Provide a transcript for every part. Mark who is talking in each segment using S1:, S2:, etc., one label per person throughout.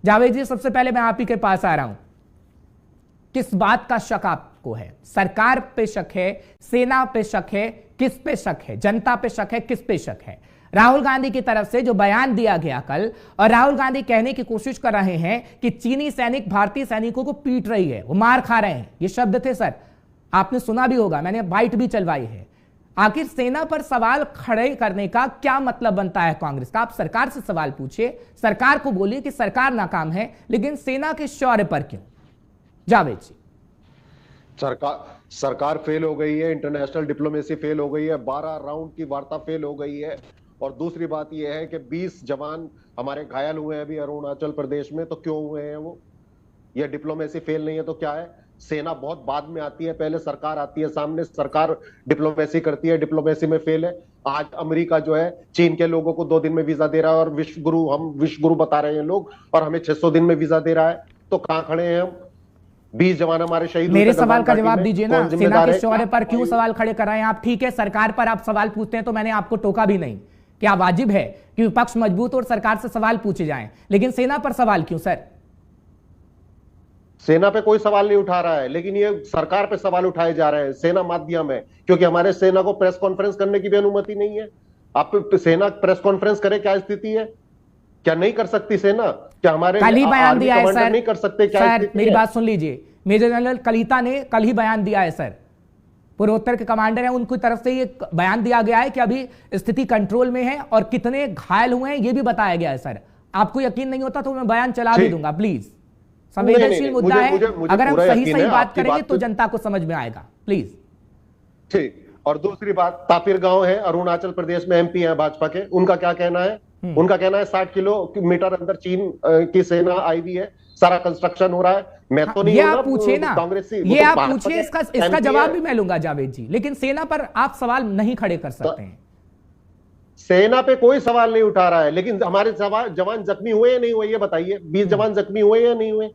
S1: जावेद जी, सबसे पहले मैं आप ही के पास आ रहा हूं। किस बात का शक आपको है? सरकार पे शक है, सेना पे शक है, किस पे शक है? जनता पे शक है, किस पे शक है? राहुल गांधी की तरफ से जो बयान दिया गया कल, और राहुल गांधी कहने की कोशिश कर रहे हैं कि चीनी सैनिक भारतीय सैनिकों को पीट रही है, वो मार खा रहे हैं, ये शब्द थे सर, आपने सुना भी होगा, मैंने बाइट भी चलवाई है। आखिर सेना पर सवाल खड़े करने का क्या मतलब बनता है कांग्रेस का? आप सरकार से सवाल पूछिए, सरकार को बोलिए कि सरकार नाकाम है, लेकिन सेना के शौर्य पर क्यों? जावेद जी।
S2: सरकार फेल हो गई है, इंटरनेशनल डिप्लोमेसी फेल हो गई है, 12 राउंड की वार्ता फेल हो गई है, और दूसरी बात यह है कि 20 जवान हमारे घायल हुए हैं अभी अरुणाचल प्रदेश में। तो क्यों हुए हैं वो? ये डिप्लोमेसी फेल नहीं है तो क्या है? सेना बहुत बाद में आती है, पहले सरकार आती है सामने, सरकार डिप्लोमेसी करती है, डिप्लोमेसी में फेल है। आज अमेरिका जो है चीन के लोगों को 2 दिन में वीजा दे रहा है, और हम विश्व गुरु बता रहे हैं लोग, और हमें 600 दिन में वीजा दे रहा है। तो कहां खड़े हैं हम? 20 जवान हमारे शहीद।
S1: मेरे सवाल का जवाब दीजिए ना, सेना के शौर्य पर क्यों सवाल खड़े कर रहे हैं आप? ठीक है, सरकार पर आप सवाल पूछते हैं तो मैंने आपको टोका भी नहीं, क्या वाजिब है कि विपक्ष मजबूत और सरकार से सवाल पूछे जाएं, लेकिन सेना पर सवाल क्यों सर?
S2: सेना पे कोई सवाल नहीं उठा रहा है, लेकिन ये सरकार पे सवाल उठाए जा रहे हैं सेना माध्यम है, क्योंकि हमारे सेना को प्रेस कॉन्फ्रेंस करने की भी अनुमति नहीं है। आप सेना प्रेस कॉन्फ्रेंस करे, क्या स्थिति है? क्या नहीं कर सकती सेना? क्या हमारे
S1: कल ही बयान दिया है सर,
S2: नहीं कर सकते? क्या
S1: सर मेरी बात सुन लीजिए, मेजर जनरल कलिता ने कल ही बयान दिया है सर, पूर्वोत्तर के कमांडर हैं, उनकी तरफ से ये बयान दिया गया है कि अभी स्थिति कंट्रोल में है और कितने घायल हुए हैं ये भी बताया गया है सर। आपको यकीन नहीं होता तो मैं बयान चला भी दूंगा, प्लीज। संवेदनशील मुद्दा है, अगर हम सही बात करेंगे तो जनता को समझ में आएगा, प्लीज।
S2: ठीक। और दूसरी बात, तापिर गांव है अरुणाचल प्रदेश में, एमपी है भाजपा के, उनका क्या कहना है? उनका कहना है 60 किलोमीटर अंदर चीन की सेना आई हुई है, सारा कंस्ट्रक्शन हो रहा है। मैं तो नहीं,
S1: ये आप पूछिए ना,
S2: कांग्रेसी,
S1: ये आप पूछिए, इसका जवाब भी मैं लूंगा जावेद जी, लेकिन सेना पर आप सवाल नहीं खड़े कर सकते हैं।
S2: सेना पे कोई सवाल नहीं उठा रहा है, लेकिन हमारे जवान जख्मी हुए या नहीं हुए ये बताइए। 20 जवान जख्मी हुए या नहीं हुए?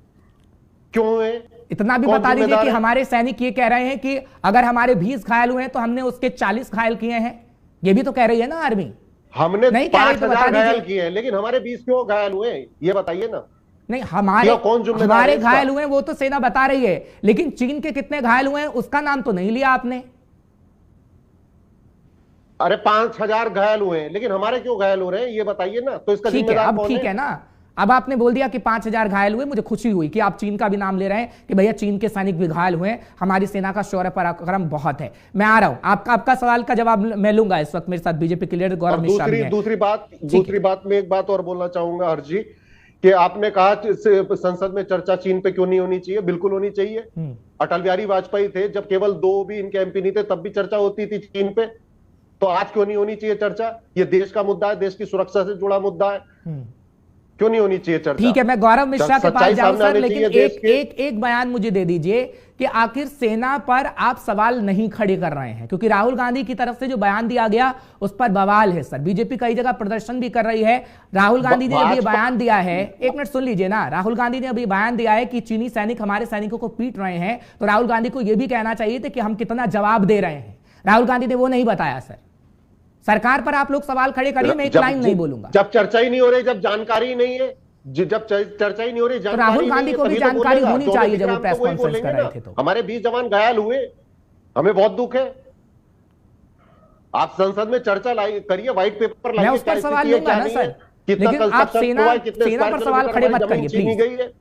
S2: क्यों हुए?
S1: इतना भी बता दीजिए कि हमारे सैनिक ये कह रहे हैं कि अगर हमारे 20 घायल हुए हैं तो हमने उसके 40 घायल किए हैं, ये भी तो कह रही है ना आर्मी।
S2: हमने 5000 घायल किए हैं, लेकिन हमारे 20 क्यों घायल हुए ये बताइए ना।
S1: नहीं, हमारे घायल हुए वो तो सेना बता रही है, लेकिन चीन के कितने घायल हुए हैं उसका नाम तो नहीं लिया आपने।
S2: अरे 5000 घायल हुए हैं, लेकिन हमारे क्यों घायल हो रहे हैं ये बताइए ना। तो इसका जिम्मेदार कौन है?
S1: ठीक है ना, अब आपने बोल दिया कि 5000 घायल हुए, मुझे खुशी हुई कि आप चीन का भी नाम ले रहे हैं कि भैया चीन के सैनिक भी घायल हुए हैं, हमारी सेना का शौर्य पराक्रम बहुत है। मैं आ रहा हूं, आपका सवाल का जवाब मैं लूंगा। इस वक्त मेरे साथ बीजेपी के लीडर गौरव मिश्रा भी हैं।
S2: दूसरी बात में एक बात और बोलना चाहूंगा हर्ष जी, कि आपने कहा संसद में चर्चा चीन पे क्यों नहीं होनी चाहिए? बिल्कुल होनी चाहिए। अटल बिहारी वाजपेयी थे, जब केवल 2 भी इनके एमपी नहीं थे तब भी चर्चा होती थी चीन पे। तो आज क्यों नहीं होनी चाहिए चर्चा? ये देश का मुद्दा है, देश की सुरक्षा से जुड़ा मुद्दा है, क्यों नहीं होनी चाहिए चर्चा?
S1: ठीक है, मैं गौरव मिश्रा के पास जाऊं सर, लेकिन एक बयान मुझे दे दीजिए कि आखिर सेना पर आप सवाल नहीं खड़े कर रहे हैं, क्योंकि राहुल गांधी की तरफ से जो बयान दिया गया उस पर बवाल है सर। बीजेपी कई जगह प्रदर्शन भी कर रही है। राहुल गांधी ने अभी बयान दिया है, एक मिनट सुन लीजिए ना, राहुल गांधी ने अभी बयान दिया है कि चीनी सैनिक हमारे सैनिकों को पीट रहे हैं, तो राहुल गांधी को यह भी कहना चाहिए था कि हम कितना जवाब दे रहे हैं। राहुल गांधी ने वो नहीं बताया सर। सरकार पर आप लोग सवाल खड़े करिए, मैं एक लाइन नहीं बोलूंगा।
S2: जब चर्चा ही नहीं हो रही, जब जानकारी नहीं है, जब चर्चा ही नहीं हो रही,
S1: तो राहुल गांधी को भी जानकारी होनी चाहिए जब वो प्रेस कॉन्फ्रेंस कर रहे थे। तो
S2: हमारे 20 जवान घायल हुए, हमें बहुत दुख है। आप संसद में चर्चा करिए, व्हाइट पेपर लाइए,
S1: मैं उस पर सवाल लूंगा ना सर, लेकिन आप सेना पर सवाल खड़े मत करिए प्लीज।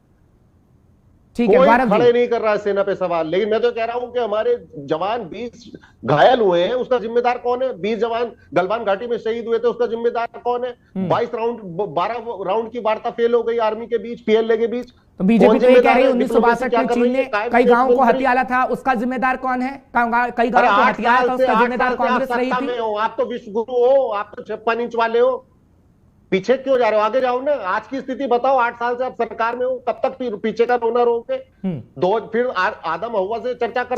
S1: ठीक है,
S2: कोई खड़े नहीं कर रहा है सेना पे सवाल, लेकिन मैं तो कह रहा हूं कि हमारे जवान 20 घायल हुए हैं, उसका जिम्मेदार कौन है? 20 जवान गलवान घाटी में शहीद हुए थे, उसका जिम्मेदार कौन है? 12 राउंड की वार्ता फेल हो गई आर्मी के बीच, पीएलए के बीच।
S1: तो बीजेपी तो ये कह रही है 1962 में चीन ने कई गांवों को हथियाला था, उसका जिम्मेदार कौन है? कई गांवों को हथियाला था, उसका जिम्मेदार कांग्रेस रही थी।
S2: आप तो विश्व गुरु हो, आप तो 56 इंच वाले हो, पीछे क्यों जा रहे हो? आगे जाओ ना। आज की स्थिति बताओ, 8 साल से आप सरकार में हो, तब तक पीछे का रोना रोके फिर आदम हवा से चर्चा कर